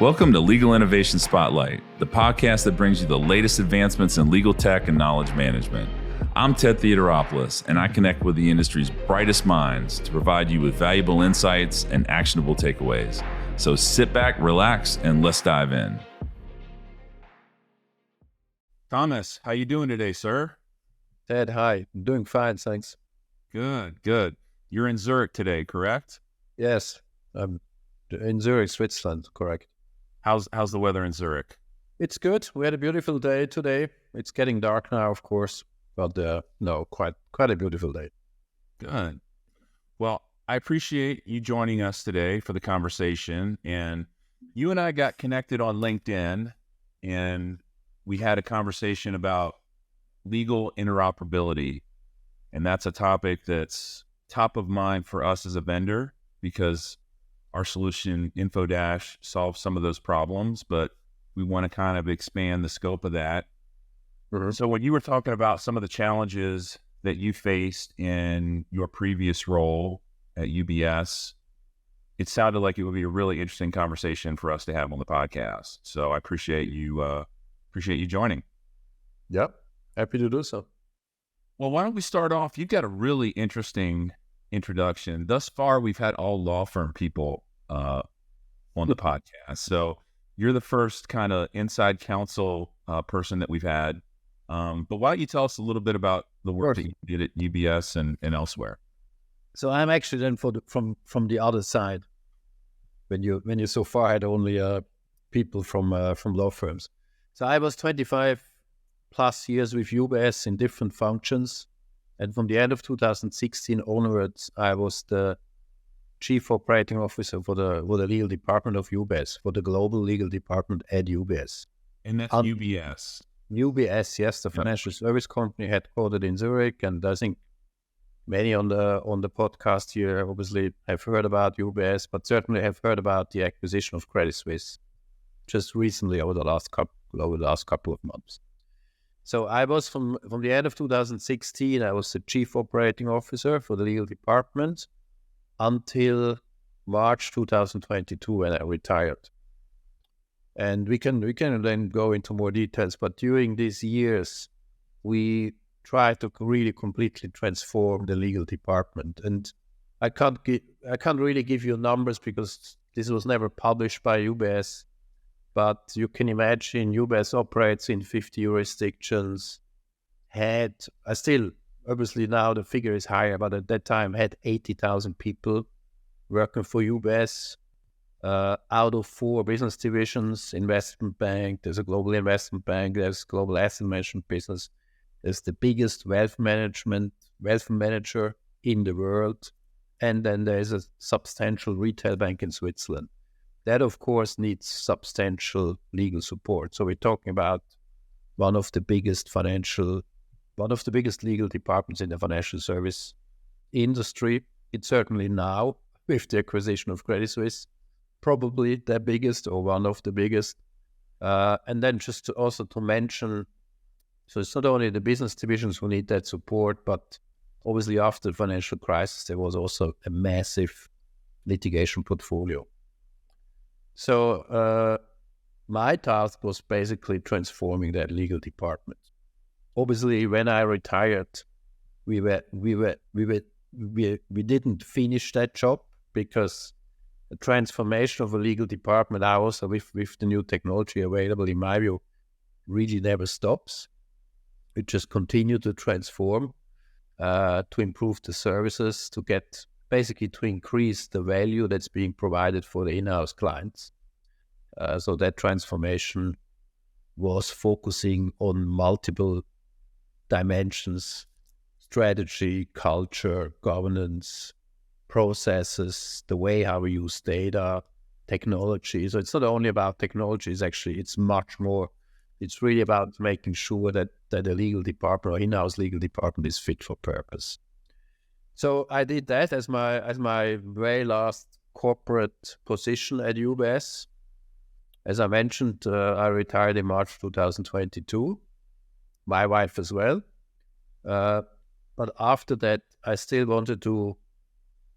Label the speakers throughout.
Speaker 1: Welcome to Legal Innovation Spotlight, the podcast that brings you the latest advancements in legal tech and knowledge management. I'm Ted Theodoropoulos, and I connect with the industry's brightest minds to provide you with valuable insights and actionable takeaways. So sit back, relax, and let's dive in. Thomas, how you doing today, sir?
Speaker 2: Ted, hi. I'm doing fine, thanks.
Speaker 1: Good. You're in Zurich today, correct?
Speaker 2: Yes, I'm in Zurich, Switzerland, correct.
Speaker 1: How's the weather in Zurich?
Speaker 2: It's good. We had a beautiful day today. It's getting dark now, of course, but quite a beautiful day.
Speaker 1: Good. Well, I appreciate you joining us today for the conversation. And you and I got connected on LinkedIn, and we had a conversation about legal interoperability. And that's a topic that's top of mind for us as a vendor because our solution, Infodash, solves some of those problems, but we want to kind of expand the scope of that. Mm-hmm. So when you were talking about some of the challenges that you faced in your previous role at UBS, it sounded like it would be a really interesting conversation for us to have on the podcast. So I appreciate you joining.
Speaker 2: Yep, happy to do so.
Speaker 1: Well, why don't we start off? You've got a really interesting introduction. Thus far, we've had all law firm people on the podcast. So you're the first kind of inside counsel person that we've had. But why don't you tell us a little bit about the work that you did at UBS and elsewhere?
Speaker 2: So I'm actually then from the other side. When you so far had only people from law firms. So I was 25 plus years with UBS in different functions. And from the end of 2016 onwards, I was the Chief Operating Officer for the legal department of UBS, for the global legal department at UBS.
Speaker 1: And that's UBS?
Speaker 2: UBS, yes, the financial service company headquartered in Zurich. And I think many on the podcast here obviously have heard about UBS, but certainly have heard about the acquisition of Credit Suisse just recently over the last couple of months. So I was from the end of 2016, I was the Chief Operating Officer for the legal department until March 2022 when I retired. And we can then go into more details, but during these years, we tried to really completely transform the legal department. And I can't really give you numbers because this was never published by UBS. But you can imagine UBS operates in 50 jurisdictions, obviously now the figure is higher, but at that time had 80,000 people working for UBS out of 4 business divisions, investment bank, there's a global investment bank, there's global asset management business, there's the biggest wealth manager in the world, and then there's a substantial retail bank in Switzerland. That, of course, needs substantial legal support. So we're talking about one of the biggest legal departments in the financial service industry. It's certainly now, with the acquisition of Credit Suisse, probably the biggest or one of the biggest. And then just to mention, so it's not only the business divisions who need that support, but obviously after the financial crisis, there was also a massive litigation portfolio. So my task was basically transforming that legal department. Obviously, when I retired, we didn't finish that job because the transformation of a legal department, also with the new technology available, in my view, really never stops. It just continued to transform, to improve the services, to increase the value that's being provided for the in-house clients. So that transformation was focusing on multiple dimensions: strategy, culture, governance, processes, the way how we use data, technology. So it's not only about technology, it's much more. It's really about making sure that the legal department or in-house legal department is fit for purpose. So I did that as my very last corporate position at UBS. As I mentioned, I retired in March 2022. My wife as well. But after that, I still wanted to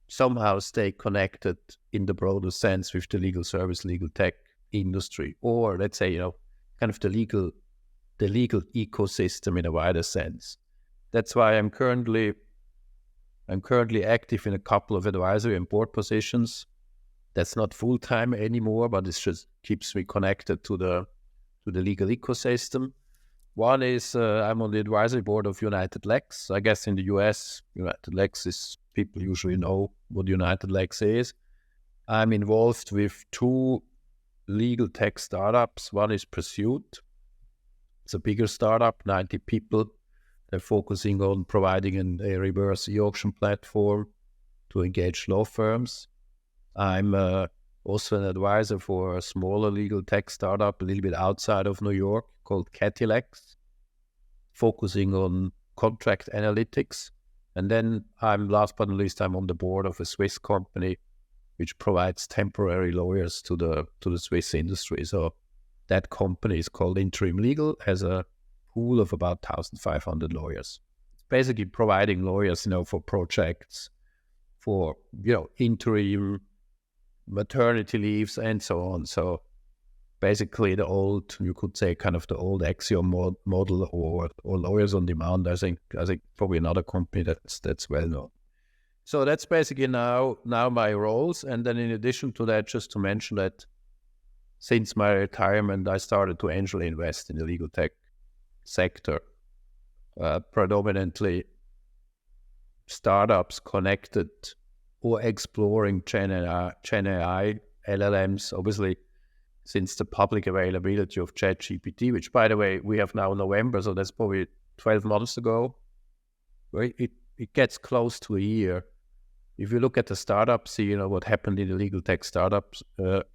Speaker 2: somehow stay connected in the broader sense with the legal service, legal tech industry, or let's say, kind of the legal ecosystem in a wider sense. That's why I'm currently active in a couple of advisory and board positions. That's not full time anymore, but it just keeps me connected to the legal ecosystem. One is I'm on the advisory board of United Lex. I guess in the US, United Lex is, people usually know what United Lex is. I'm involved with 2 legal tech startups. One is Pursuit. It's a bigger startup, 90 people. They're focusing on providing a reverse e-auction platform to engage law firms. I'm also an advisor for a smaller legal tech startup a little bit outside of New York called Catilex, focusing on contract analytics. And then last but not least, I'm on the board of a Swiss company which provides temporary lawyers to the Swiss industry. So that company is called Interim Legal, has a pool of about 1,500 lawyers. It's basically providing lawyers, for projects, for, interim, maternity leaves, and so on. So basically you could say kind of the old Axiom model or lawyers on demand. I think probably another company that's well known. So that's basically now my roles. And then in addition to that, just to mention that since my retirement, I started to angel invest in the legal tech sector, predominantly startups connected or exploring Gen AI, LLMs, obviously, since the public availability of ChatGPT, which, by the way, we have now November, so that's probably 12 months ago. Right? It gets close to a year. If you look at the startup scene, what happened in the legal tech startup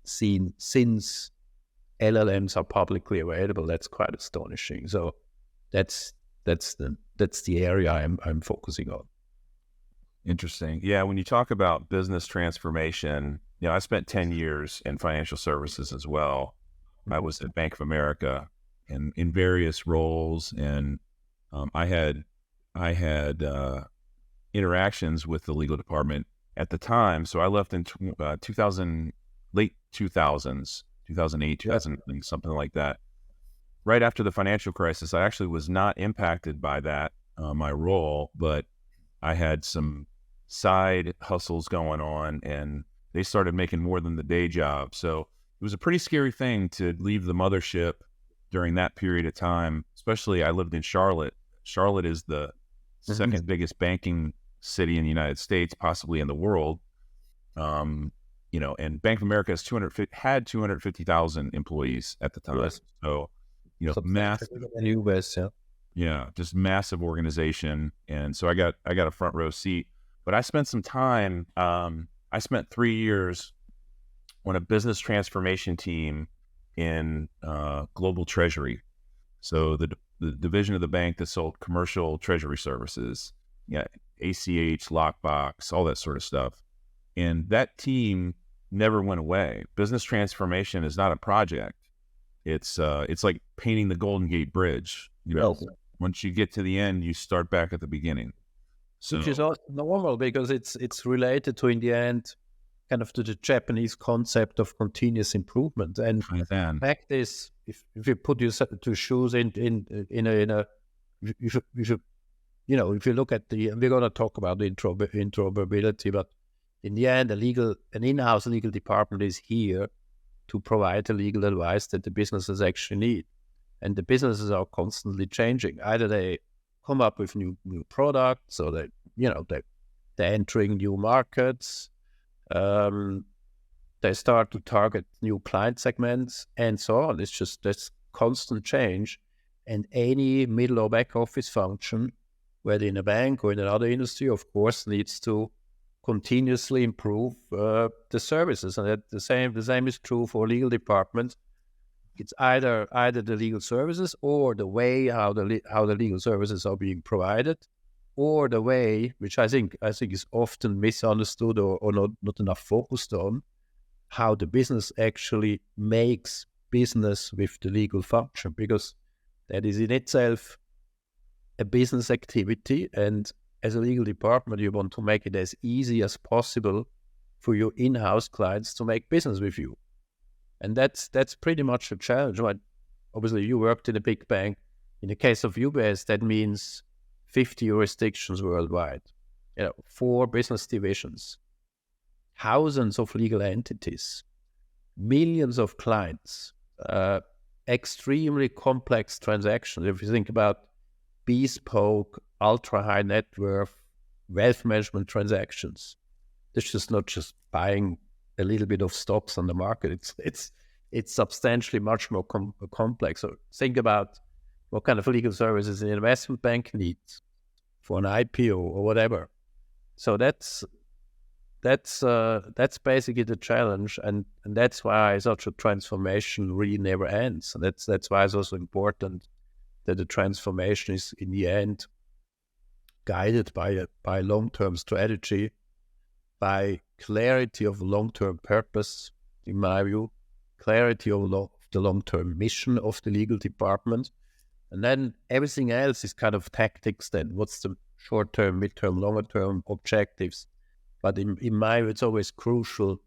Speaker 2: scene since LLMs are publicly available, that's quite astonishing. So that's the area I'm focusing on.
Speaker 1: Interesting. Yeah, when you talk about business transformation, I spent 10 years in financial services as well. I was at Bank of America and in various roles, and I had interactions with the legal department at the time. So I left in 2000, late 2000s, 2008, 2000, something like that. Right after the financial crisis, I actually was not impacted by that, my role, but I had some side hustles going on, and they started making more than the day job. So it was a pretty scary thing to leave the mothership during that period of time. Especially, I lived in Charlotte. Charlotte is the second biggest banking city in the United States, possibly in the world. And Bank of America had 250,000 employees at the time.
Speaker 2: Yes.
Speaker 1: So, massive.
Speaker 2: US,
Speaker 1: just massive organization. And so I got a front row seat. But I spent some time. I spent 3 years on a business transformation team in global treasury. So the division of the bank that sold commercial treasury services, ACH, lockbox, all that sort of stuff. And that team never went away. Business transformation is not a project. It's like painting the Golden Gate Bridge. Once you get to the end, you start back at the beginning. So,
Speaker 2: which is also normal because it's related to, in the end, kind of to the Japanese concept of continuous improvement. And the fact is, if you put your two shoes if you look at we're going to talk about the interoperability, but in the end, an in-house legal department is here to provide the legal advice that the businesses actually need. And the businesses are constantly changing. Either they come up with new products, or they're entering new markets. They start to target new client segments and so on. It's just this constant change. And any middle or back office function, whether in a bank or in another industry, of course, needs to continuously improve the services. And the same is true for legal departments. It's either the legal services, or the way how the legal services are being provided, or the way, which I think is often misunderstood or not enough focused on, how the business actually makes business with the legal function, because that is in itself a business activity. And as a legal department, you want to make it as easy as possible for your in-house clients to make business with you. And that's pretty much a challenge. Right? Obviously, you worked in a big bank. In the case of UBS, that means 50 jurisdictions worldwide, 4 business divisions, thousands of legal entities, millions of clients, extremely complex transactions. If you think about bespoke, ultra-high net worth, wealth management transactions, it's just not just buying a little bit of stocks on the market. It's substantially much more complex. So think about what kind of legal services an investment bank needs for an IPO or whatever. So that's basically the challenge, and that's why such a transformation really never ends. And that's why it's also important that the transformation is in the end guided by long-term strategy, by clarity of long-term purpose, in my view, clarity of the long-term mission of the legal department, and then everything else is kind of tactics. Then what's the short-term, mid-term, longer-term objectives? But in my view, it's always crucial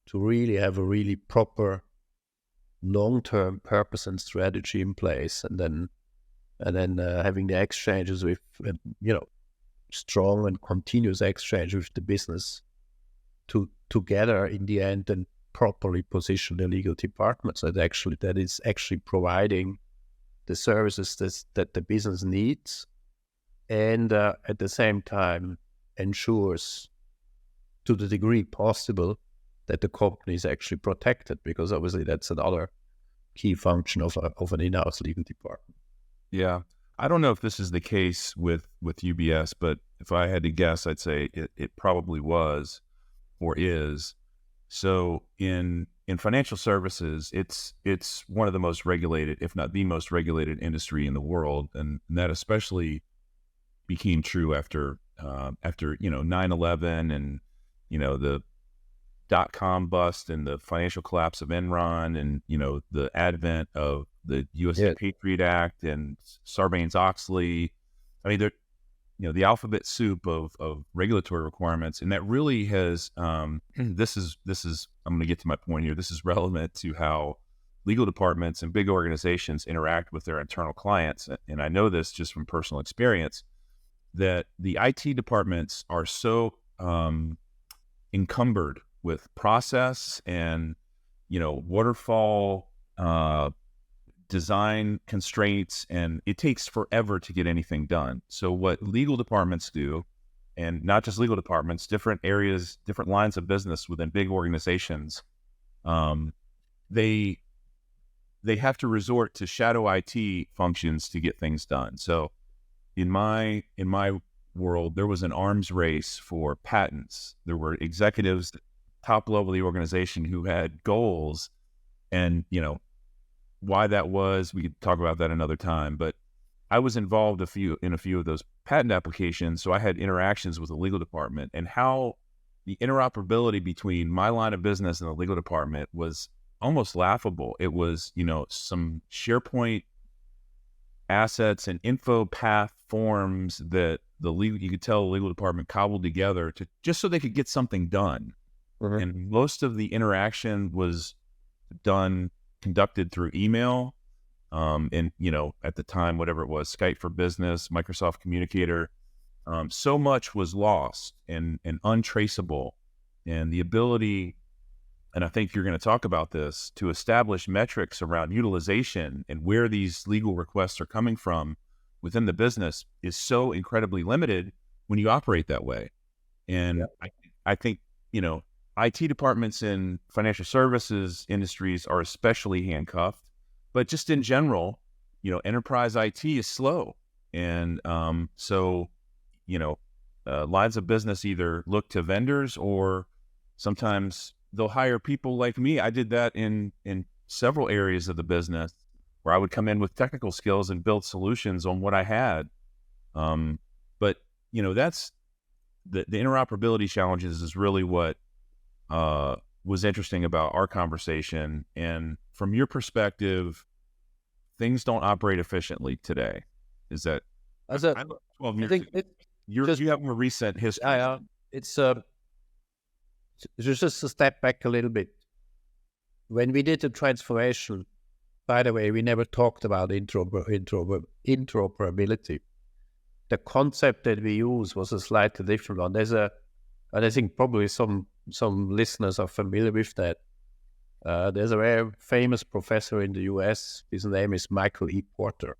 Speaker 2: to really have a really proper long-term purpose and strategy in place, and then having the exchanges with, strong and continuous exchange with the business to together in the end and properly position the legal department so that is actually providing the services that the business needs, and at the same time ensures to the degree possible that the company is actually protected, because obviously that's another key function of an in-house legal department.
Speaker 1: Yeah. I don't know if this is the case with UBS, but if I had to guess, I'd say it probably was or is. So in financial services, it's one of the most regulated, if not the most regulated industry in the world. And that especially became true after 9/11 and, the dot-com bust and the financial collapse of Enron and, the advent of the USA Patriot Act and Sarbanes-Oxley. I mean, the alphabet soup of regulatory requirements. And that really has, this is, I'm going to get to my point here. This is relevant to how legal departments and big organizations interact with their internal clients. And I know this just from personal experience, that the IT departments are so encumbered with process and, waterfall design constraints, and it takes forever to get anything done. So what legal departments do, and not just legal departments, different areas, different lines of business within big organizations, they have to resort to shadow IT functions to get things done. So in my world, there was an arms race for patents. There were executives at the top level of the organization who had goals, and why that was, we could talk about that another time. But I was involved in a few of those patent applications, so I had interactions with the legal department, and how the interoperability between my line of business and the legal department was almost laughable. It was, some SharePoint assets and info path forms that you could tell the legal department cobbled together to just so they could get something done. Mm-hmm. And most of the interaction was conducted through email, and at the time, whatever it was, Skype for Business, Microsoft Communicator. So much was lost and untraceable, and the ability, and I think you're going to talk about this, to establish metrics around utilization and where these legal requests are coming from within the business is so incredibly limited when you operate that way. And I think, IT departments in financial services industries are especially handcuffed, but just in general, enterprise IT is slow. And so, lines of business either look to vendors, or sometimes they'll hire people like me. I did that in several areas of the business, where I would come in with technical skills and build solutions on what I had. But, that's the interoperability challenges is really what was interesting about our conversation. And from your perspective, things don't operate efficiently today. Is that?
Speaker 2: I think
Speaker 1: you have a recent history.
Speaker 2: It's just a step back a little bit. when we did the transformation, by the way, we never talked about interoperability. The concept that we use was a slightly different one. And I think probably some listeners are familiar with that. There's a very famous professor in the US. His name is Michael E. Porter.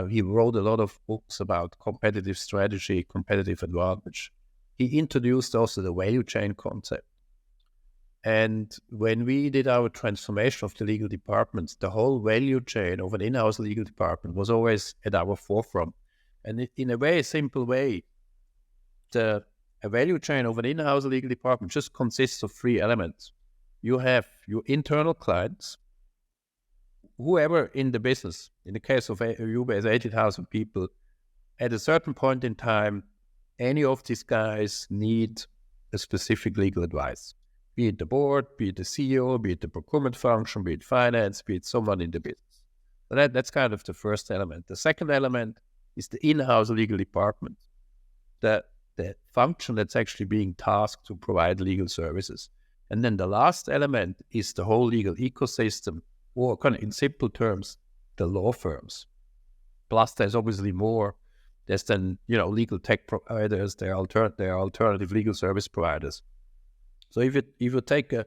Speaker 2: He wrote a lot of books about competitive strategy, competitive advantage. He introduced also the value chain concept. And when we did our transformation of the legal departments, the whole value chain of an in-house legal department was always at our forefront. And in a very simple way, a value chain of an in-house legal department just consists of three elements. You have your internal clients, whoever in the business. In the case of UBS, 80,000 people. At a certain point in time, any of these guys need a specific legal advice. Be it the board, be it the CEO, be it the procurement function, be it finance, be it someone in the business. So that's kind of the first element. The second element is the in-house legal department, the function that's actually being tasked to provide legal services. And then the last element is the whole legal ecosystem, or kind of in simple terms, the law firms. Plus, there's obviously more. There's then, legal tech providers, there are alternative legal service providers. So if you take a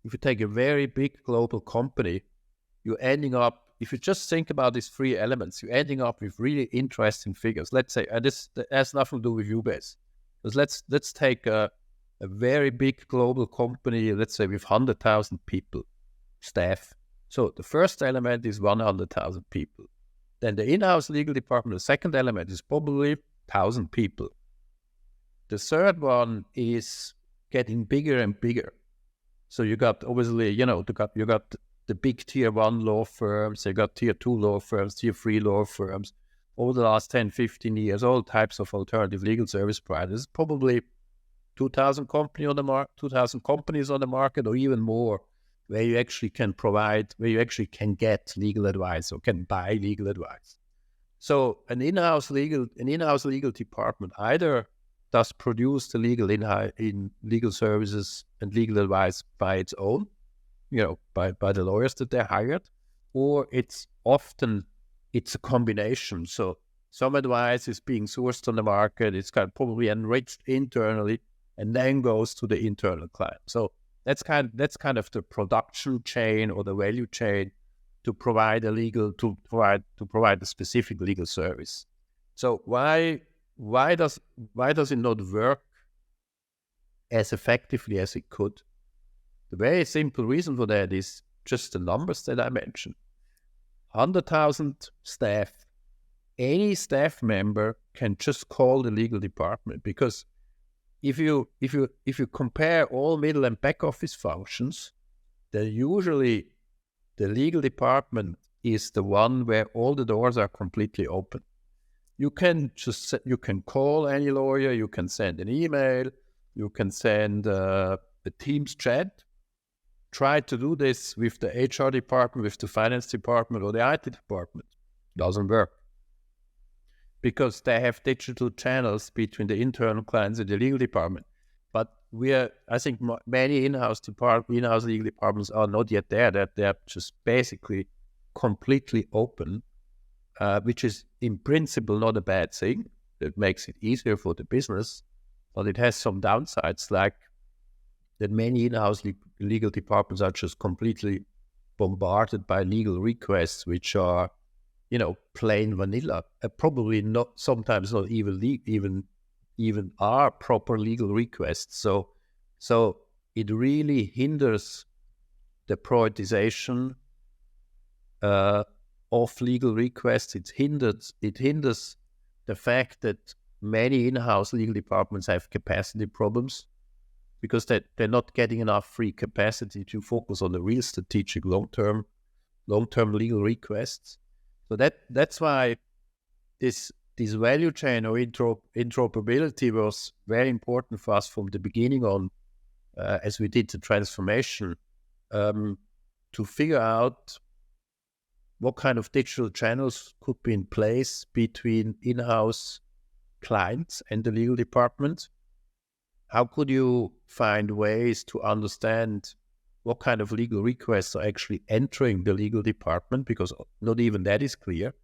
Speaker 2: very big global company, you're ending up, if you just think about these three elements, you're ending up with really interesting figures. Let's say, this has nothing to do with UBS. Because let's take a very big global company, let's say with 100,000 people, staff. So the first element is 100,000 people. Then the in-house legal department, the second element is probably 1,000 people. The third one is getting bigger and bigger. So you got obviously, you got the big tier 1 law firms, you got tier 2 law firms, tier 3 law firms. Over the last 10, 15 years, all types of alternative legal service providers, probably 2,000 companies on the market, or even more, where you actually can get legal advice or can buy legal advice. So an in-house legal department either does produce the legal services and legal advice by its own, by the lawyers that they hired, or it's a combination. So some advice is being sourced on the market, it's probably enriched internally, and then goes to the internal client. So that's kind of the production chain or the value chain to provide a specific legal service. So why does it not work as effectively as it could? The very simple reason for that is just the numbers that I mentioned. 100,000 staff. Any staff member can just call the legal department, because if you compare all middle and back office functions, then usually the legal department is the one where all the doors are completely open. You can call any lawyer, you can send an email, you can send a Teams chat. Try to do this with the HR department, with the finance department, or the IT department. Doesn't work. Because they have digital channels between the internal clients and the legal department. But I think many in-house legal departments are not yet there, that they're just basically completely open, which is in principle not a bad thing. It makes it easier for the business, but it has some downsides, like that many in-house legal departments are just completely bombarded by legal requests, which are, plain vanilla, probably sometimes not even are proper legal requests. So it really hinders the prioritization of legal requests. It hinders the fact that many in-house legal departments have capacity problems, because they're not getting enough free capacity to focus on the real strategic long-term legal requests. So that's why this value chain or interoperability was very important for us from the beginning on, as we did the transformation, to figure out what kind of digital channels could be in place between in-house clients and the legal department. How could you find ways to understand what kind of legal requests are actually entering the legal department, because not even that is clear.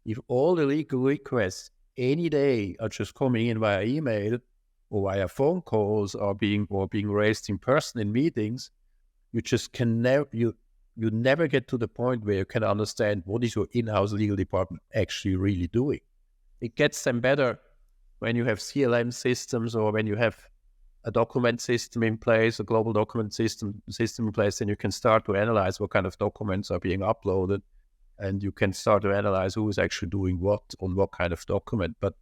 Speaker 2: If all the legal requests any day are just coming in via email or via phone calls or being raised in person in meetings, you just can never you never get to the point where you can understand what is your in-house legal department actually really doing. It gets them better when you have CLM systems or when you have a document system in place, a global document system in place, and you can start to analyze what kind of documents are being uploaded, and you can start to analyze who is actually doing what on what kind of document. But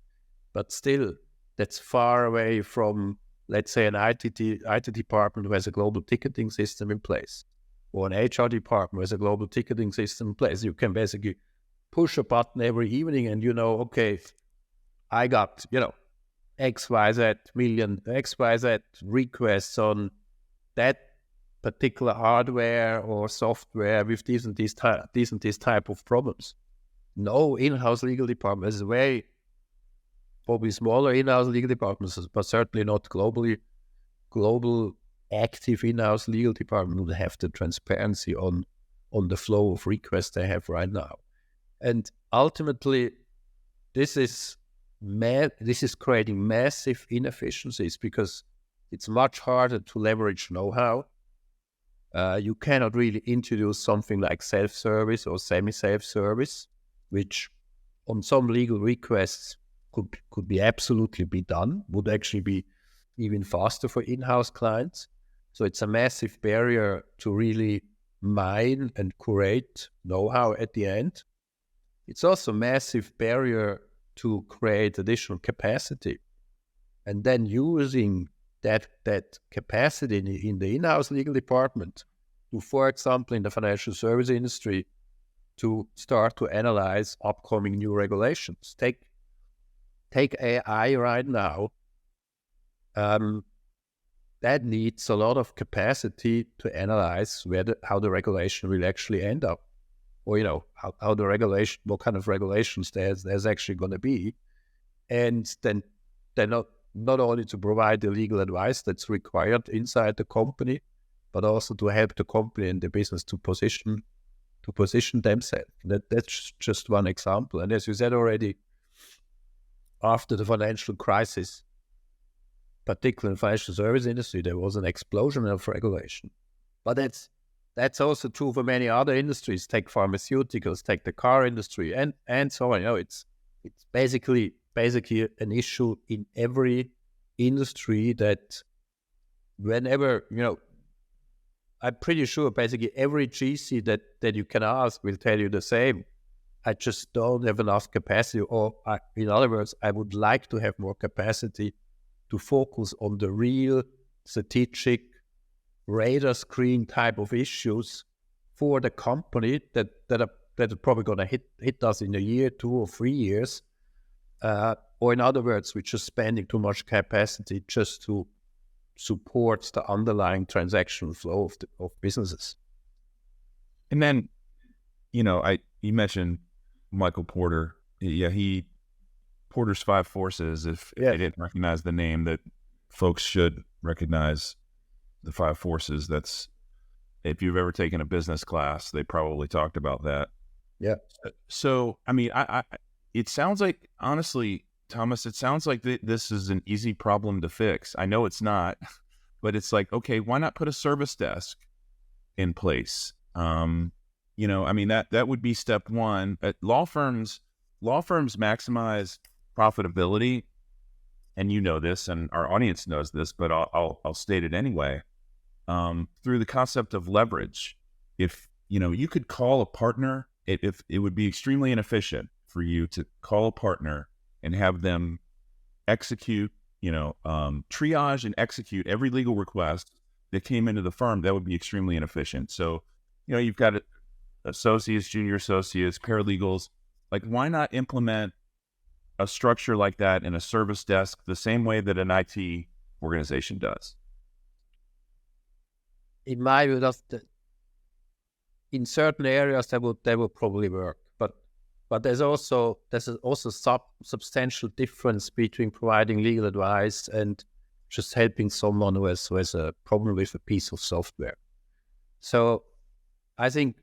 Speaker 2: still, that's far away from, let's say, an IT department who has a global ticketing system in place, or an HR department who has a global ticketing system in place. You can basically push a button every evening and okay, I got, XYZ requests on that particular hardware or software with these and these type of problems. No in-house legal department is very probably smaller in-house legal departments, but certainly not global active in-house legal department would have the transparency on the flow of requests they have right now. And ultimately, this is creating massive inefficiencies because it's much harder to leverage know-how. You cannot really introduce something like self-service or semi-self-service, which on some legal requests could be absolutely be done, would actually be even faster for in-house clients. So it's a massive barrier to really mine and curate know-how at the end. It's also a massive barrier to create additional capacity, and then using that capacity in the in-house legal department to, for example, in the financial service industry, to start to analyze upcoming new regulations. Take AI right now. That needs a lot of capacity to analyze how the regulation will actually end up, or how the regulation, what kind of regulations there's actually going to be, and then not only to provide the legal advice that's required inside the company, but also to help the company and the business to position themselves. That's just one example. And as you said already, after the financial crisis, particularly in the financial service industry, there was an explosion of regulation. But that's also true for many other industries. Take pharmaceuticals, take the car industry, and so on. It's basically an issue in every industry that whenever, I'm pretty sure basically every GC that you can ask will tell you the same. I just don't have enough capacity, or in other words, I would like to have more capacity to focus on the real strategic radar screen type of issues for the company that are probably going to hit us in a year, 2 or 3 years. Or in other words, we're just spending too much capacity just to support the underlying transactional flow of businesses.
Speaker 1: And then, you mentioned Michael Porter. Yeah, Porter's 5 Forces. If they didn't recognize the name, that folks should recognize the 5 Forces. That's, if you've ever taken a business class, they probably talked about that.
Speaker 2: Yeah.
Speaker 1: So, I mean, it sounds like, honestly, Thomas, it sounds like this is an easy problem to fix. I know it's not, but it's like, okay, why not put a service desk in place? That would be step one. Law firms maximize profitability, and you know this, and our audience knows this, but I'll state it anyway. Through the concept of leverage. If you could call a partner, if it would be extremely inefficient for you to call a partner and have them execute, triage and execute every legal request that came into the firm. That would be extremely inefficient. So, you've got associates, junior associates, paralegals. Like, why not implement a structure like that in a service desk the same way that an IT organization does?
Speaker 2: In my view, in certain areas that would probably work, but there's also substantial difference between providing legal advice and just helping someone who has a problem with a piece of software. So I think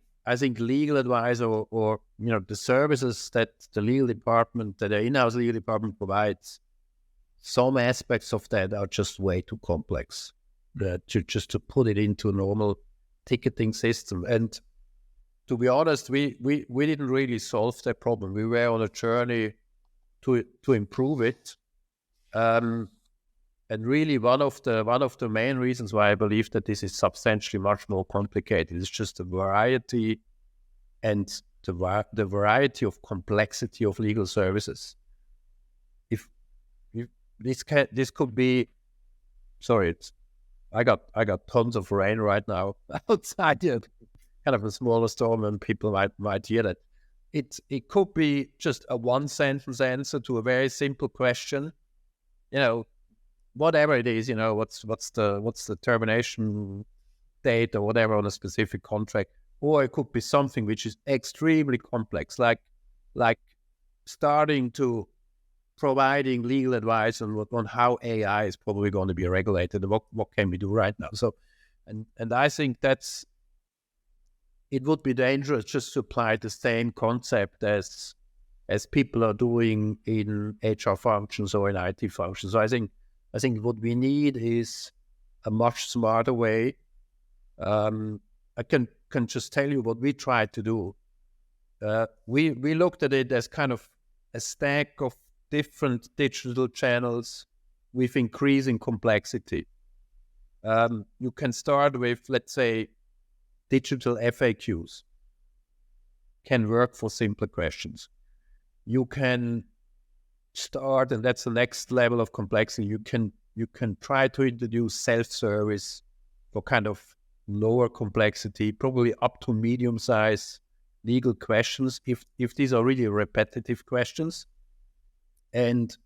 Speaker 2: legal advice or the services that the legal department, that the in-house legal department provides, some aspects of that are just way too complex to put it into a normal ticketing system. And to be honest, we didn't really solve that problem. We were on a journey to improve it. And really, one of the main reasons why I believe that this is substantially much more complicated is just the variety and the variety of complexity of legal services. If this could be, sorry, I got tons of rain right now outside here, kind of a smaller storm, and people might hear that. It could be just a one sentence answer to a very simple question, whatever it is, what's the termination date or whatever on a specific contract, or it could be something which is extremely complex, like starting to providing legal advice on how AI is probably going to be regulated and what can we do right now. So, and I think it would be dangerous just to apply the same concept as people are doing in HR functions or in IT functions. So I think what we need is a much smarter way. I can just tell you what we tried to do. We looked at it as kind of a stack of different digital channels with increasing complexity. You can start with, let's say, digital FAQs. Can work for simpler questions. You can start, and that's the next level of complexity. You can try to introduce self-service for kind of lower complexity, probably up to medium-size legal questions, if these are really repetitive questions, and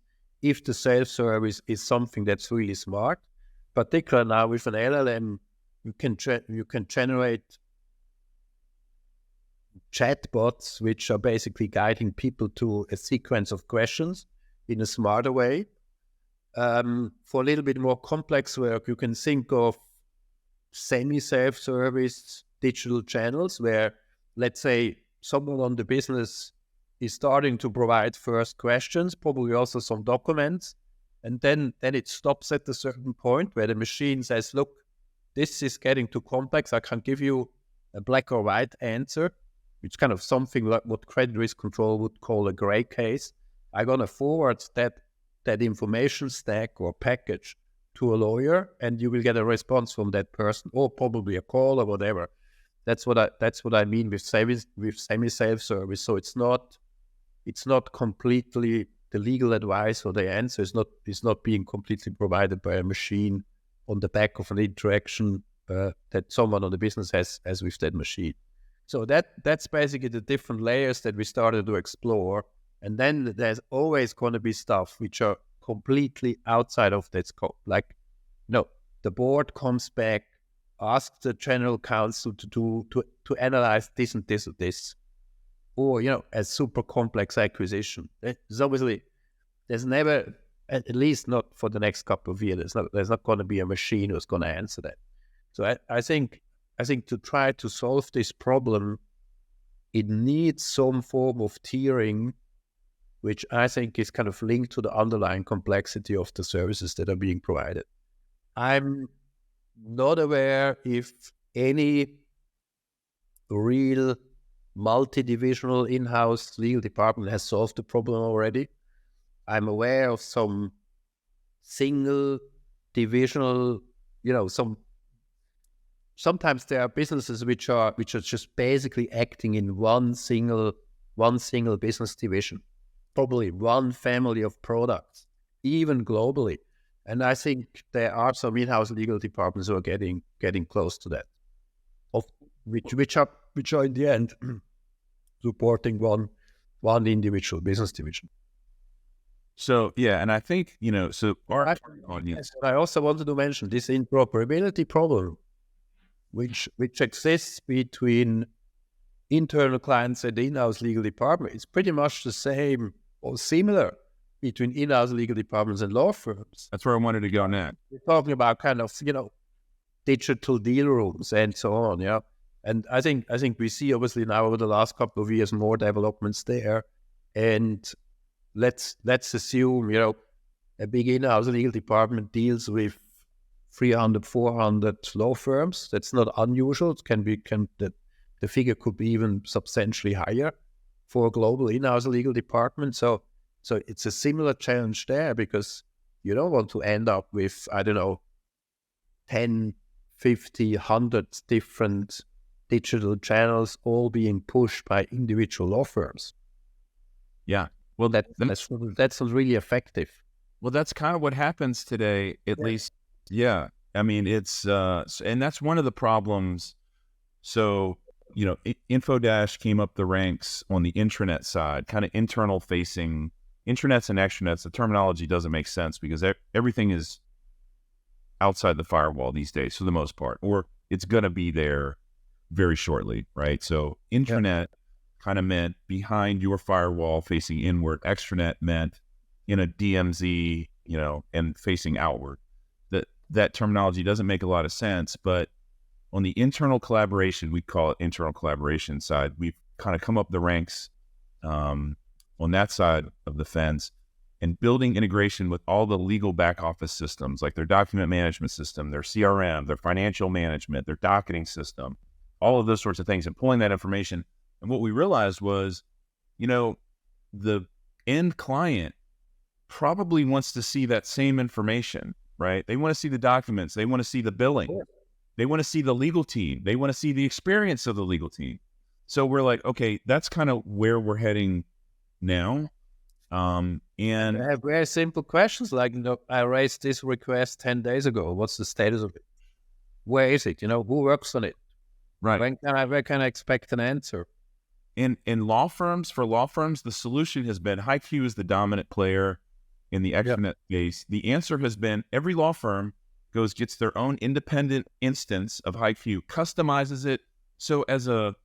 Speaker 2: if the self-service is something that's really smart. Particularly now with an LLM, you can generate chatbots which are basically guiding people to a sequence of questions in a smarter way. For a little bit more complex work, you can think of semi-self-service digital channels where, let's say, someone on the business is starting to provide first questions, probably also some documents, and then it stops at a certain point where the machine says, look, this is getting too complex. I can't give you a black or white answer. It's kind of something like what credit risk control would call a gray case. I'm going to forward that information stack or package to a lawyer, and you will get a response from that person, or probably a call or whatever. That's what I mean with semi-self-service. So it's not completely the legal advice or the answer is not being completely provided by a machine on the back of an interaction that someone on the business has with that machine. So that's basically the different layers that we started to explore. And then there's always going to be stuff which are completely outside of that scope. Like, the board comes back, asks the general counsel to analyze this and this and this, or a super complex acquisition. There's never, at least not for the next couple of years, there's not going to be a machine who's going to answer that. So I think to try to solve this problem, it needs some form of tiering, which I think is kind of linked to the underlying complexity of the services that are being provided. I'm not aware if any real multi-divisional in-house legal department has solved the problem already. I'm aware of some single divisional, sometimes there are businesses which are just basically acting in one single business division, probably one family of products, even globally. And I think there are some in-house legal departments who are getting close to that, which are in the end supporting one individual business division.
Speaker 1: So yeah, and I think
Speaker 2: I also wanted to mention this interoperability problem, which exists between internal clients and the in-house legal department. It's pretty much the same or similar between in-house legal departments and law firms.
Speaker 1: That's where I wanted to go next.
Speaker 2: We're talking about kind of, digital deal rooms and so on. Yeah. And I think we see obviously now over the last couple of years more developments there. And let's assume, a big in-house legal department deals with 300, 400 law firms. That's not unusual. It the figure could be even substantially higher for a global in-house legal department. So it's a similar challenge there, because you don't want to end up with, 10, 50, 100 different digital channels all being pushed by individual law firms.
Speaker 1: Yeah. Well,
Speaker 2: that's not really effective.
Speaker 1: Well, that's kind of what happens today, at least. Yeah. I mean, it's, and that's one of the problems. So, Infodash came up the ranks on the intranet side, kind of internal facing intranets and extranets. The terminology doesn't make sense because everything is outside the firewall these days for the most part, or it's going to be there very shortly, right? So intranet kind of meant behind your firewall facing inward. Extranet meant in a DMZ, and facing outward. That terminology doesn't make a lot of sense, but on the internal collaboration, we call it internal collaboration side, we've kind of come up the ranks on that side of the fence, and building integration with all the legal back office systems, like their document management system, their CRM, their financial management, their docketing system, all of those sorts of things, and pulling that information. And what we realized was, the end client probably wants to see that same information, right? They want to see the documents. They want to see the billing. Sure. They want to see the legal team. They want to see the experience of the legal team. So we're like, okay, that's kind of where we're heading now. And
Speaker 2: I have very simple questions like, I raised this request 10 days ago. What's the status of it? Where is it? Who works on it?
Speaker 1: Right.
Speaker 2: When can I expect an answer?
Speaker 1: For law firms, the solution has been HighQ is the dominant player in the extranet space. The answer has been every law firm gets their own independent instance of HighQ, customizes it. So as a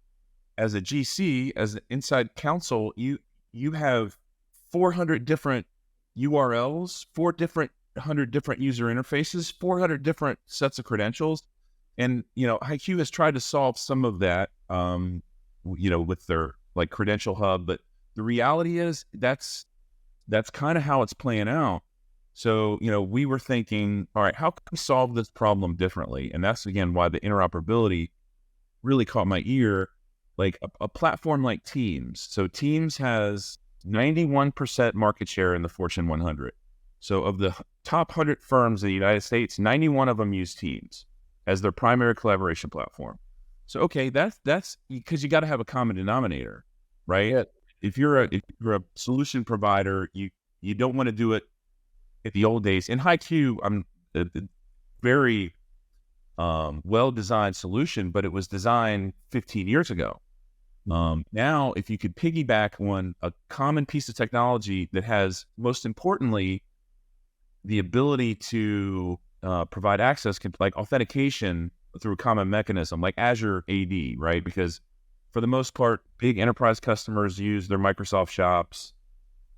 Speaker 1: GC, as an inside counsel, you have 400 different URLs, 400 different user interfaces, 400 different sets of credentials. And, HighQ has tried to solve some of that, with their like credential hub. But the reality is that's kind of how it's playing out. So, we were thinking, all right, how can we solve this problem differently? And that's, again, why the interoperability really caught my ear, like a platform like Teams. So Teams has 91% market share in the Fortune 100. So of the top 100 firms in the United States, 91 of them use Teams as their primary collaboration platform. So, okay, that's because you got to have a common denominator, right? Yeah. If you're a solution provider, you don't want to do it at the old days. In HighQ, I'm a very well-designed solution, but it was designed 15 years ago. Now, if you could piggyback on a common piece of technology that has, most importantly, the ability to provide access, like authentication through a common mechanism, like Azure AD, right? Because for the most part, big enterprise customers use their Microsoft shops.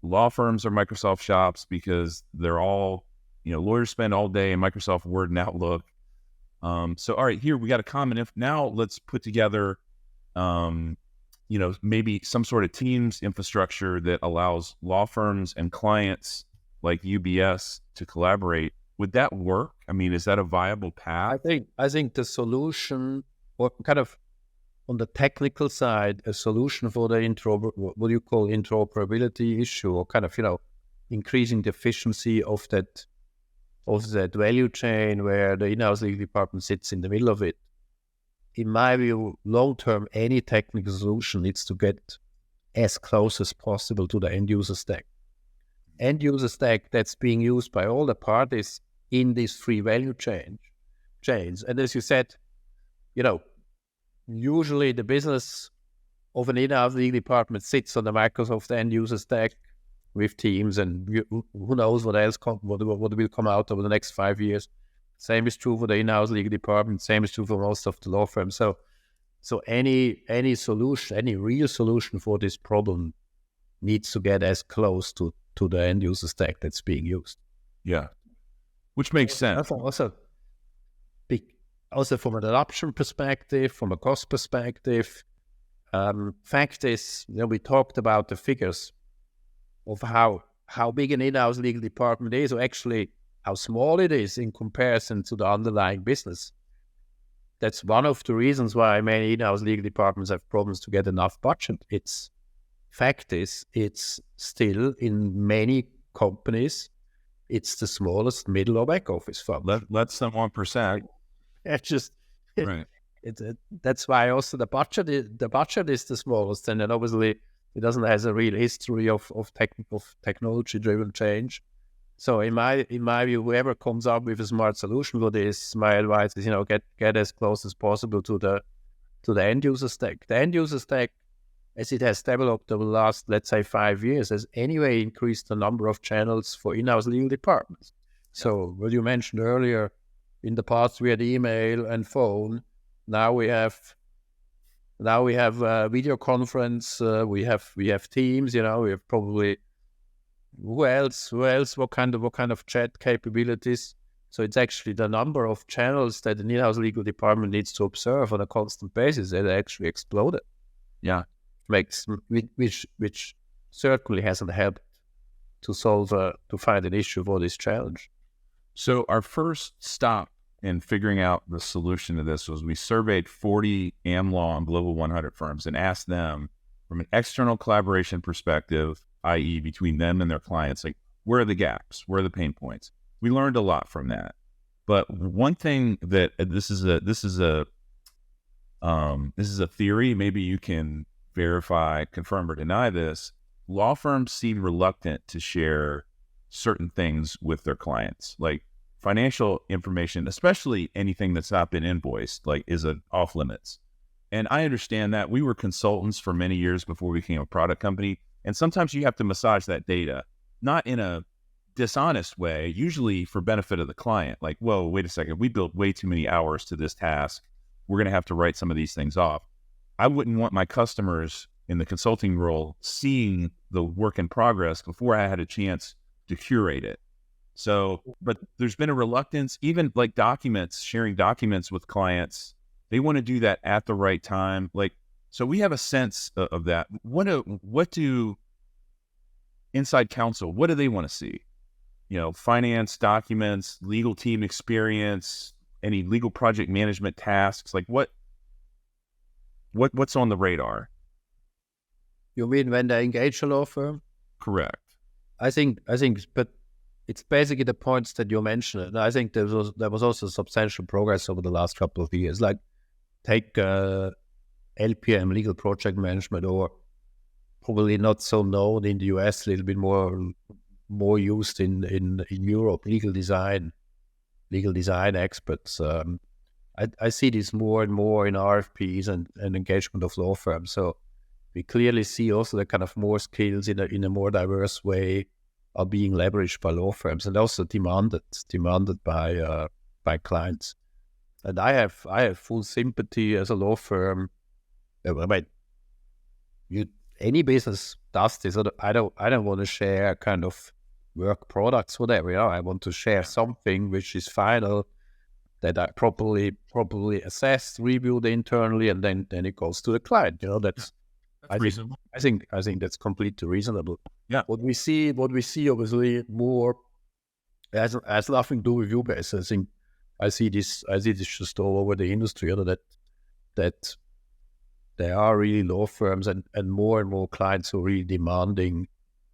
Speaker 1: Law firms are Microsoft shops because they're all, lawyers spend all day in Microsoft Word and Outlook. So, all right, here we got a common. Now let's put together, maybe some sort of Teams infrastructure that allows law firms and clients like UBS to collaborate. Would that work? I mean, is that a viable path?
Speaker 2: I think the solution, or kind of on the technical side, a solution for the what you call interoperability issue, or kind of, increasing the efficiency of that value chain where the in-house legal department sits in the middle of it. In my view, long-term, any technical solution needs to get as close as possible to the end-user stack. End-user stack that's being used by all the parties in these three value chains. And as you said, usually the business of an in-house legal department sits on the Microsoft end-user stack with Teams, and who knows what else what will come out over the next 5 years. Same is true for the in-house legal department. Same is true for most of the law firms. So any solution, any real solution for this problem needs to get as close to the end-user stack that's being used.
Speaker 1: Yeah, which makes sense.
Speaker 2: Also, Also from an adoption perspective, from a cost perspective. Fact is, we talked about the figures of how big an in-house legal department is, or actually how small it is in comparison to the underlying business. That's one of the reasons why many in-house legal departments have problems to get enough budget. Fact is, it's still in many companies, it's the smallest middle or back office firm.
Speaker 1: Less than 1%.
Speaker 2: It's just
Speaker 1: Right.
Speaker 2: That's why also the budget is the smallest, and then obviously it doesn't have a real history of technology driven change. So in my view, whoever comes up with a smart solution for this, my advice is get as close as possible to the end user stack. The end user stack, as it has developed over the last, let's say, 5 years, has anyway increased the number of channels for in-house legal departments. So what you mentioned earlier, in the past we had email and phone. Now we have video conference. We have Teams. We have probably who else? What kind of chat capabilities? So it's actually the number of channels that an in-house legal department needs to observe on a constant basis that actually exploded.
Speaker 1: Yeah,
Speaker 2: which certainly hasn't helped to find an issue for this challenge.
Speaker 1: So our first stop in figuring out the solution to this was we surveyed 40 AmLaw and Global 100 firms and asked them from an external collaboration perspective, i.e. between them and their clients, like, where are the gaps? Where are the pain points? We learned a lot from that. But one thing that this is a theory, maybe you can verify, confirm, or deny this. Law firms seem reluctant to share certain things with their clients, like financial information, especially anything that's not been invoiced, like is off limits. And I understand that. We were consultants for many years before we became a product company. And sometimes you have to massage that data, not in a dishonest way, usually for benefit of the client. Like, whoa, wait a second, we built way too many hours to this task. We're going to have to write some of these things off. I wouldn't want my customers in the consulting role seeing the work in progress before I had a chance to curate it. So, but there's been a reluctance, even like sharing documents with clients. They want to do that at the right time. Like, so we have a sense of that. What do inside counsel, what do they want to see? Finance documents, legal team experience, any legal project management tasks, like what's on the radar?
Speaker 2: You mean when they engage a law firm?
Speaker 1: Correct.
Speaker 2: I think, but it's basically the points that you mentioned. And I think there was also substantial progress over the last couple of years. Like take LPM, legal project management, or probably not so known in the US, a little bit more used in Europe, legal design experts. I see this more and more in RFPs and engagement of law firms. So we clearly see also the kind of more skills in a more diverse way are being leveraged by law firms and also demanded by clients. And I have full sympathy as a law firm. Any business does this. I don't want to share kind of work products, whatever. I want to share something which is final, that I properly assessed, reviewed internally, and then it goes to the client. That's
Speaker 1: reasonable.
Speaker 2: I think that's completely reasonable.
Speaker 1: Yeah.
Speaker 2: What we see obviously more has nothing to do with you guys. I see this just all over the industry, that there are really law firms and more clients who are really demanding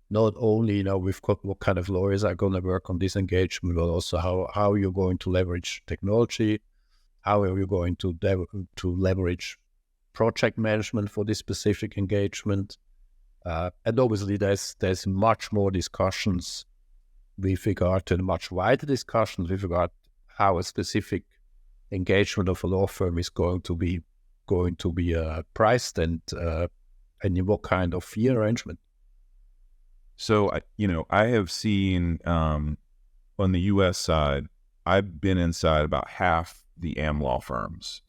Speaker 2: not only what kind of lawyers are going to work on this engagement, but also how you're going to leverage technology, how are you going to leverage project management for this specific engagement, and obviously there's much more discussions with regard to much wider discussions with regard how a specific engagement of a law firm is going to be priced and in what kind of fee arrangement.
Speaker 1: So, I have seen on the U.S. side, I've been inside about half the AM law firms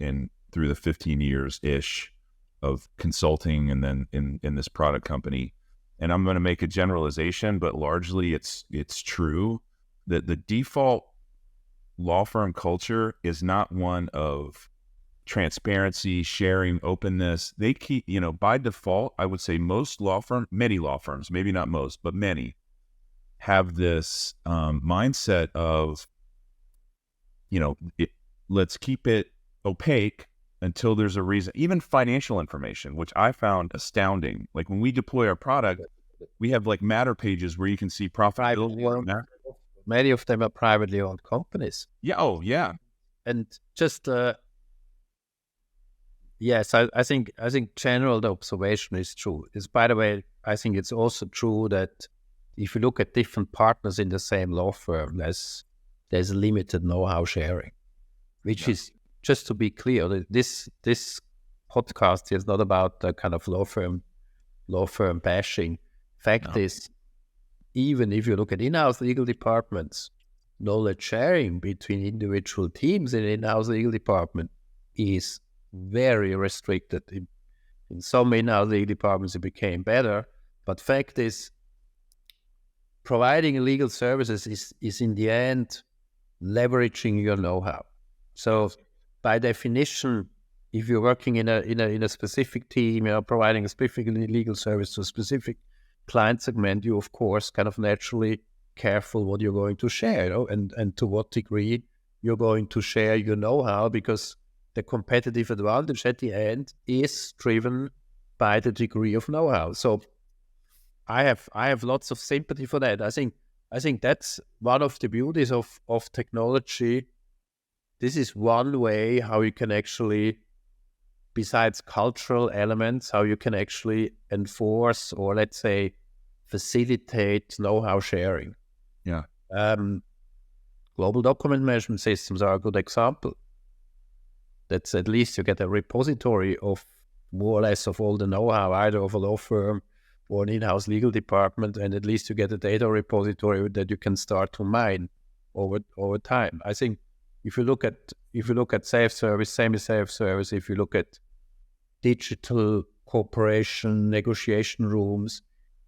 Speaker 1: through the 15 years-ish of consulting and then in this product company. And I'm going to make a generalization, but largely it's true that the default law firm culture is not one of transparency, sharing, openness. They keep, by default, I would say many law firms, maybe not most, but many have this mindset of, let's keep it opaque until there's a reason. Even financial information, which I found astounding. Like when we deploy our product, we have like matter pages where you can see profitability.
Speaker 2: Many of them are privately owned companies.
Speaker 1: Yeah. Oh, yeah.
Speaker 2: And just yes, I think general the observation is true. By the way, I think it's also true that if you look at different partners in the same law firm, there's limited know-how sharing, which is, just to be clear, this podcast is not about the kind of law firm bashing. Fact is, even if you look at in-house legal departments, knowledge sharing between individual teams in in-house legal department is very restricted. In some in-house legal departments, it became better, but fact is, providing legal services is in the end leveraging your know-how. So, by definition, if you're working in a specific team, providing a specific legal service to a specific client segment, you of course kind of naturally careful what you're going to share, and to what degree you're going to share your know-how, because the competitive advantage at the end is driven by the degree of know-how. So I have lots of sympathy for that. I think that's one of the beauties of technology. This is one way how you can actually, besides cultural elements, how you can actually enforce, or let's say facilitate, know-how sharing.
Speaker 1: Yeah.
Speaker 2: Global document management systems are a good example. That's at least you get a repository of more or less of all the know-how, either of a law firm or an in-house legal department, and at least you get a data repository that you can start to mine over time. I think if you look at self-service, semi-self-service, if you look at digital cooperation, negotiation rooms,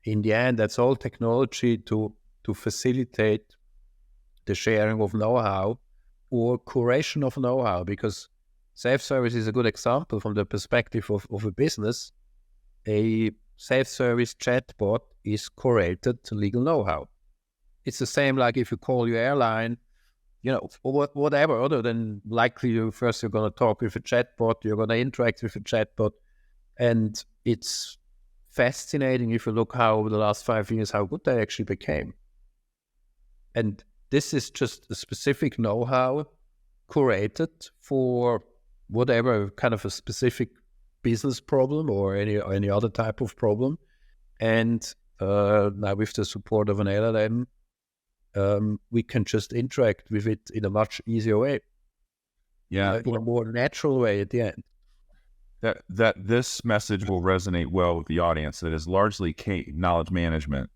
Speaker 2: in the end, that's all technology to facilitate the sharing of know-how or curation of know-how, because self-service is a good example from the perspective of a business. A self-service chatbot is curated to legal know-how. It's the same like if you call your airline, or whatever, other than likely you're going to talk with a chatbot, you're going to interact with a chatbot. And it's fascinating if you look how over the last 5 years, how good they actually became. And this is just a specific know-how curated for whatever kind of a specific business problem or any other type of problem. And now with the support of an LLM, we can just interact with it in a much easier way.
Speaker 1: Yeah.
Speaker 2: In a more natural way at the end.
Speaker 1: That this message will resonate well with the audience. That is largely knowledge management,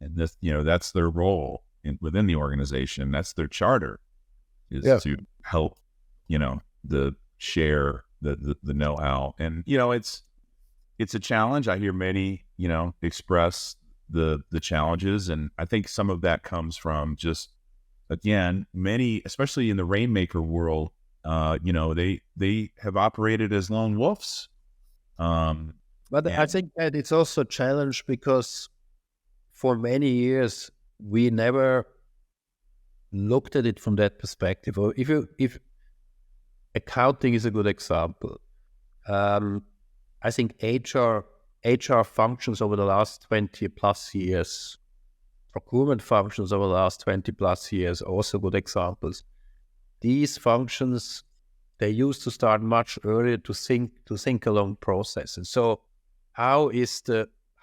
Speaker 1: and this, that's their role within the organization. That's their charter, is to help, the share the know-how. And it's a challenge. I hear many express the challenges, and I think some of that comes from just, again, many, especially in the rainmaker world, they have operated as lone wolves.
Speaker 2: But I think that it's also a challenge because for many years we never looked at it from that perspective. Or if accounting is a good example, I think HR functions over the last 20 plus years, procurement functions over the last 20 plus years are also good examples. These functions, they used to start much earlier to think along processes. So how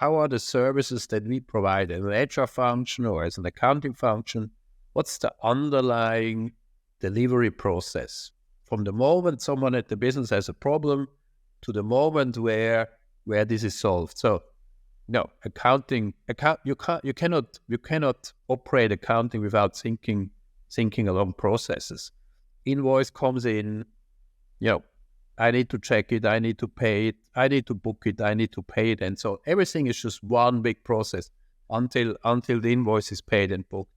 Speaker 2: are the services that we provide as an HR function or as an accounting function? What's the underlying delivery process? From the moment someone at the business has a problem to the moment where this is solved. So no, you cannot operate accounting without thinking along processes. Invoice comes in, I need to check it, I need to pay it, I need to book it, I need to pay it. And so everything is just one big process until the invoice is paid and booked.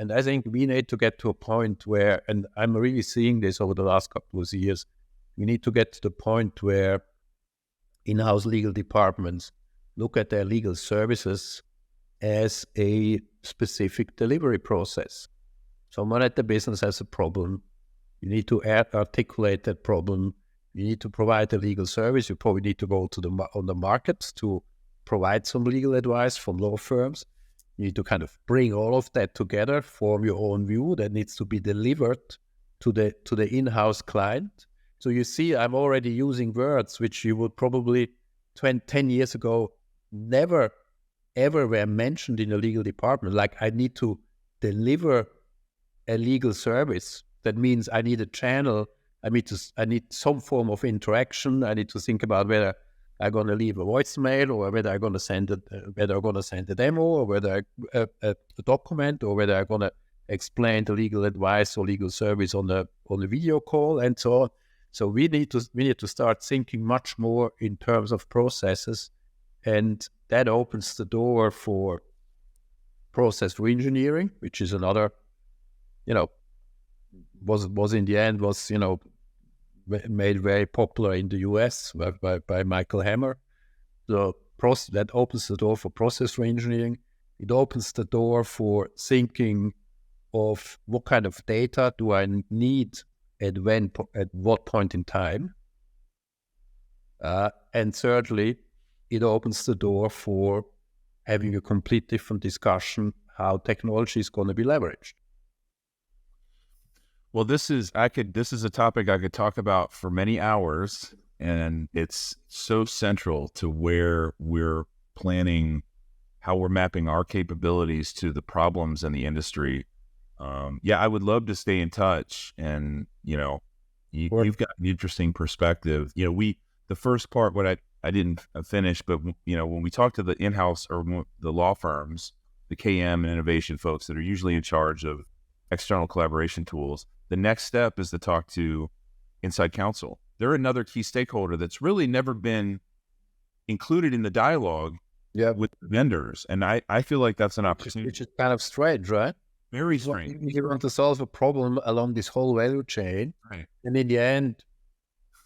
Speaker 2: And I think we need to get to a point where, and I'm really seeing this over the last couple of years, we need to get to the point where in-house legal departments look at their legal services as a specific delivery process. Someone at the business has a problem. You need to articulate that problem. You need to provide a legal service. You probably need to go to on the markets to provide some legal advice from law firms. You need to kind of bring all of that together, form your own view that needs to be delivered to the in-house client. So you see, I'm already using words which you would probably 10 years ago never, ever were mentioned in a legal department. Like, I need to deliver a legal service. That means I need a channel. I need some form of interaction. I need to think about whether I'm going to leave a voicemail, or whether I'm going to send a demo, or whether a document, or whether I'm going to explain the legal advice or legal service on a video call, and so on. So we need to start thinking much more in terms of processes, and that opens the door for process reengineering, which is another, was in the end made very popular in the US by Michael Hammer. So that opens the door for process reengineering. It opens the door for thinking of what kind of data do I need at what point in time. And thirdly, it opens the door for having a complete different discussion how technology is going to be leveraged.
Speaker 1: Well, this is a topic I could talk about for many hours, and it's so central to where we're planning, how we're mapping our capabilities to the problems in the industry. I would love to stay in touch, and you've got an interesting perspective. The first part, what I didn't finish, but when we talk to the in-house or the law firms, the KM and innovation folks that are usually in charge of external collaboration tools, the next step is to talk to inside counsel. They're another key stakeholder that's really never been included in the dialogue with vendors. And I feel like that's an opportunity.
Speaker 2: Which is kind of strange, right?
Speaker 1: Very strange.
Speaker 2: You want to solve a problem along this whole value chain.
Speaker 1: Right.
Speaker 2: And in the end,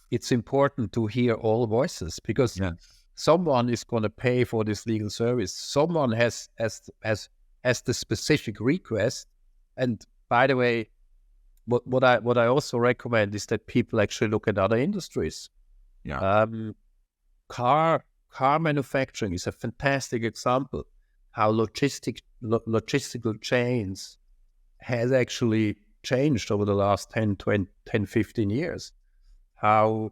Speaker 2: it's important to hear all voices, because someone is going to pay for this legal service. Someone has the specific request. And by the way, what I also recommend is that people actually look at other industries. Car manufacturing is a fantastic example how logistical chains has actually changed over the last 10, 15 years. How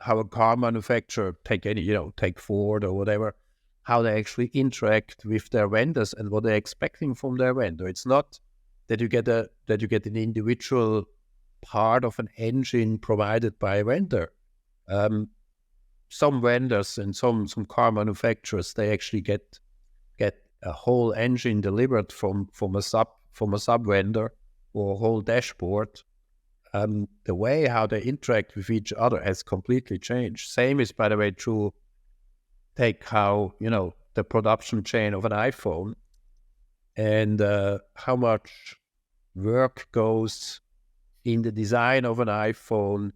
Speaker 2: a car manufacturer, take Ford or whatever, how they actually interact with their vendors and what they're expecting from their vendor. It's not that you get an individual part of an engine provided by a vendor. Some vendors and some car manufacturers, they actually get a whole engine delivered from a sub vendor, or a whole dashboard. The way how they interact with each other has completely changed. Same is, by the way, true. Take how the production chain of an iPhone, and how much work goes in the design of an iPhone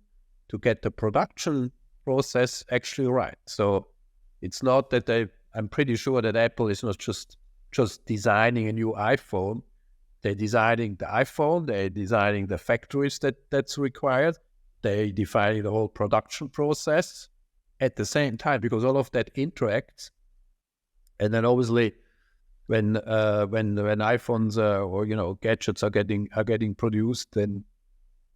Speaker 2: to get the production process actually right. So it's not that I'm pretty sure that Apple is not just designing a new iPhone. They're designing the iPhone, they're designing the factories that's required, they're defining the whole production process at the same time, because all of that interacts. And then obviously when iPhones or gadgets are getting produced, then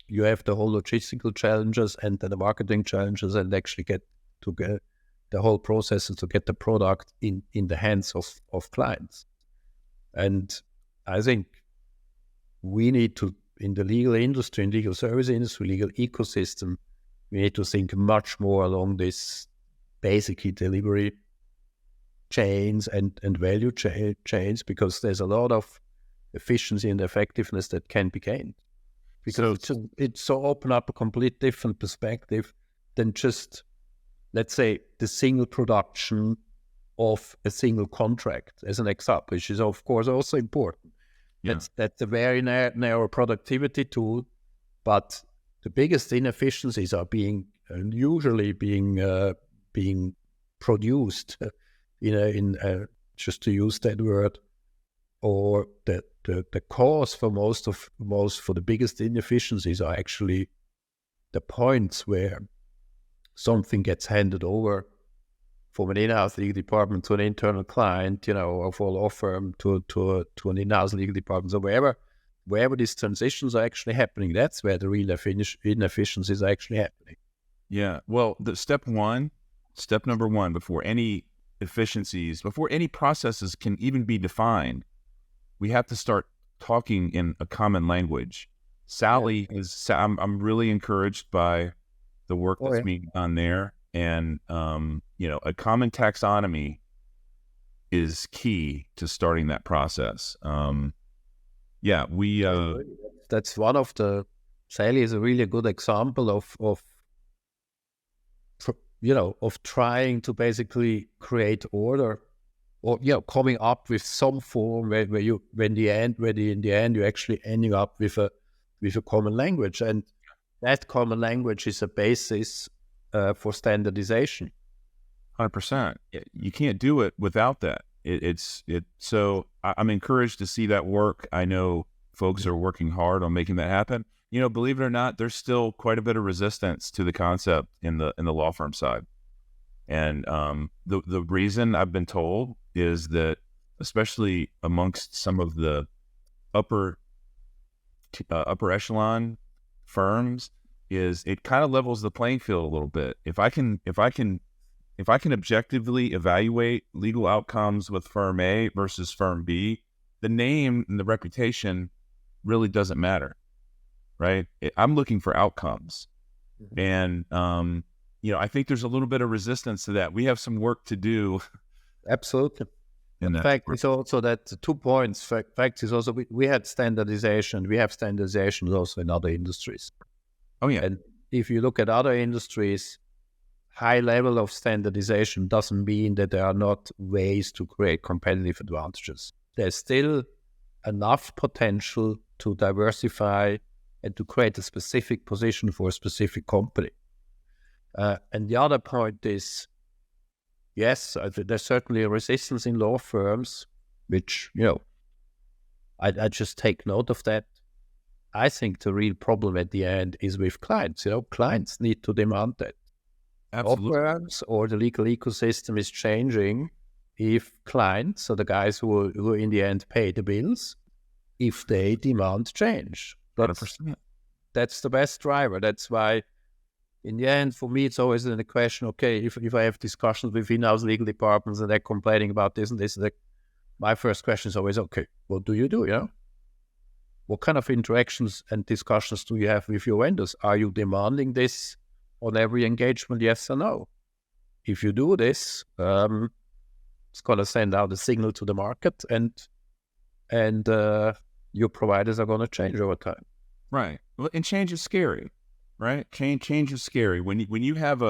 Speaker 2: you have the whole logistical challenges and then the marketing challenges, and actually get the whole process to get the product in the hands of clients. And I think we need to, in the legal industry, in legal service industry, legal ecosystem, we need to think much more along this basically delivery chains and value chains, because there's a lot of efficiency and effectiveness that can be gained. Because it's so open up a complete different perspective than just, let's say, the single production of a single contract, as an example, which is of course also important.
Speaker 1: Yeah.
Speaker 2: That's a very narrow productivity tool, but the biggest inefficiencies are usually being produced, just to use that word, or the cause for for the biggest inefficiencies are actually the points where something gets handed over from an in-house legal department to an internal client, or for a law firm to an in-house legal department. So wherever these transitions are actually happening, that's where the real inefficiencies are actually happening.
Speaker 1: Yeah. Well, step number one, before any efficiencies, before any processes can even be defined, we have to start talking in a common language. Sally I'm really encouraged by the work that's being done there. And, a common taxonomy is key to starting that process.
Speaker 2: That's one of Sally is a really good example of trying to basically create order, or coming up with some form where in the end you're actually ending up with a common language, and that common language is a basis for standardization.
Speaker 1: 100%. You can't do it without that. So I'm encouraged to see that work. I know folks are working hard on making that happen. Believe it or not, there's still quite a bit of resistance to the concept in the law firm side. And the reason I've been told is that, especially amongst some of the upper echelon firms, is it kind of levels the playing field a little bit. If I can objectively evaluate legal outcomes with firm A versus firm B, the name and the reputation really doesn't matter, right? I'm looking for outcomes. And, I think there's a little bit of resistance to that. We have some work to do.
Speaker 2: Absolutely. In fact, it's also that 2 points. Fact is also we had standardization. We have standardization also in other industries.
Speaker 1: Oh, yeah.
Speaker 2: And if you look at other industries, high level of standardization doesn't mean that there are not ways to create competitive advantages. There's still enough potential to diversify and to create a specific position for a specific company. And the other point is, yes, there's certainly a resistance in law firms, which, I just take note of that. I think the real problem at the end is with clients. Clients need to demand that.
Speaker 1: Absolutely.
Speaker 2: Law firms or the legal ecosystem is changing if clients, so the guys who in the end pay the bills, if they demand change.
Speaker 1: 100%.
Speaker 2: That's the best driver. That's why, in the end, for me, it's always a question, okay, if I have discussions with in-house legal departments and they're complaining about this and this, my first question is always, okay, what do you do, What kind of interactions and discussions do you have with your vendors? Are you demanding this on every engagement, yes or no? If you do this, it's going to send out a signal to the market, and your providers are going to change over time.
Speaker 1: Right. Well, and change is scary, right? Change is scary. When you have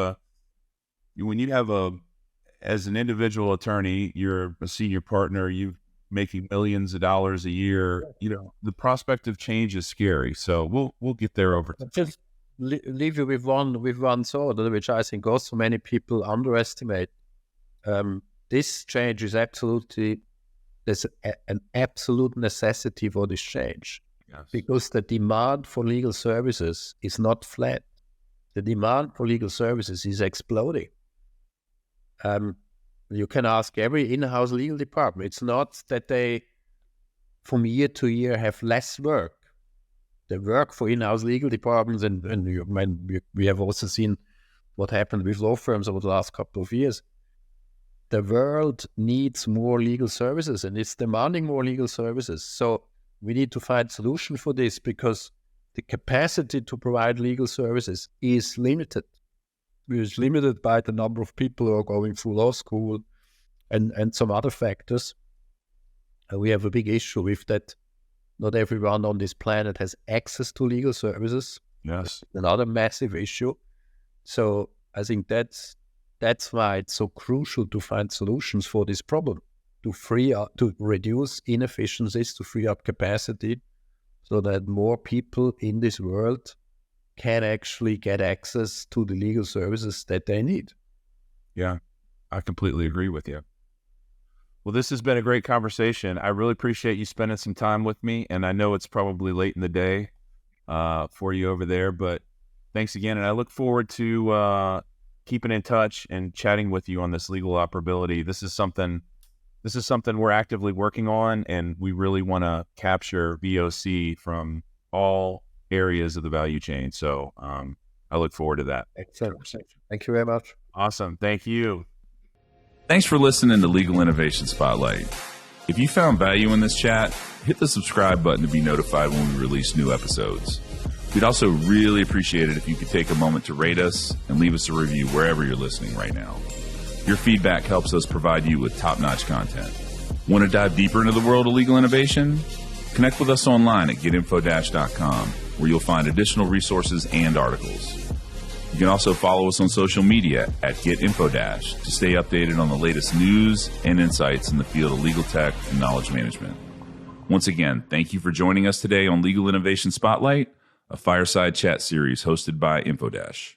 Speaker 1: as an individual attorney, you're a senior partner, you're making millions of dollars a year. The prospect of change is scary. So we'll get there over time.
Speaker 2: Just leave you with one thought, which I think also many people underestimate. This change is there's an absolute necessity for this change.
Speaker 1: Yes.
Speaker 2: Because the demand for legal services is not flat. The demand for legal services is exploding. You can ask every in-house legal department. It's not that they, from year to year, have less work. The work for in-house legal departments, and we have also seen what happened with law firms over the last couple of years. The world needs more legal services, and it's demanding more legal services. So we need to find solution for this, because the capacity to provide legal services is limited. It's limited by the number of people who are going through law school and some other factors. We have a big issue with that. Not everyone on this planet has access to legal services.
Speaker 1: Yes.
Speaker 2: Another massive issue. So I think that's why it's so crucial to find solutions for this problem. to reduce inefficiencies, to free up capacity, so that more people in this world can actually get access to the legal services that they need.
Speaker 1: Yeah, I completely agree with you. Well, this has been a great conversation. I really appreciate you spending some time with me, and I know it's probably late in the day for you over there, but thanks again, and I look forward to keeping in touch and chatting with you on this legal operability. This is something we're actively working on, and we really want to capture VOC from all areas of the value chain. So I look forward to that.
Speaker 2: Excellent. Thank you very much.
Speaker 1: Awesome. Thank you.
Speaker 3: Thanks for listening to Legal Innovation Spotlight. If you found value in this chat, hit the subscribe button to be notified when we release new episodes. We'd also really appreciate it if you could take a moment to rate us and leave us a review wherever you're listening right now. Your feedback helps us provide you with top-notch content. Want to dive deeper into the world of legal innovation? Connect with us online at getinfodash.com, where you'll find additional resources and articles. You can also follow us on social media at getinfodash to stay updated on the latest news and insights in the field of legal tech and knowledge management. Once again, thank you for joining us today on Legal Innovation Spotlight, a fireside chat series hosted by Infodash.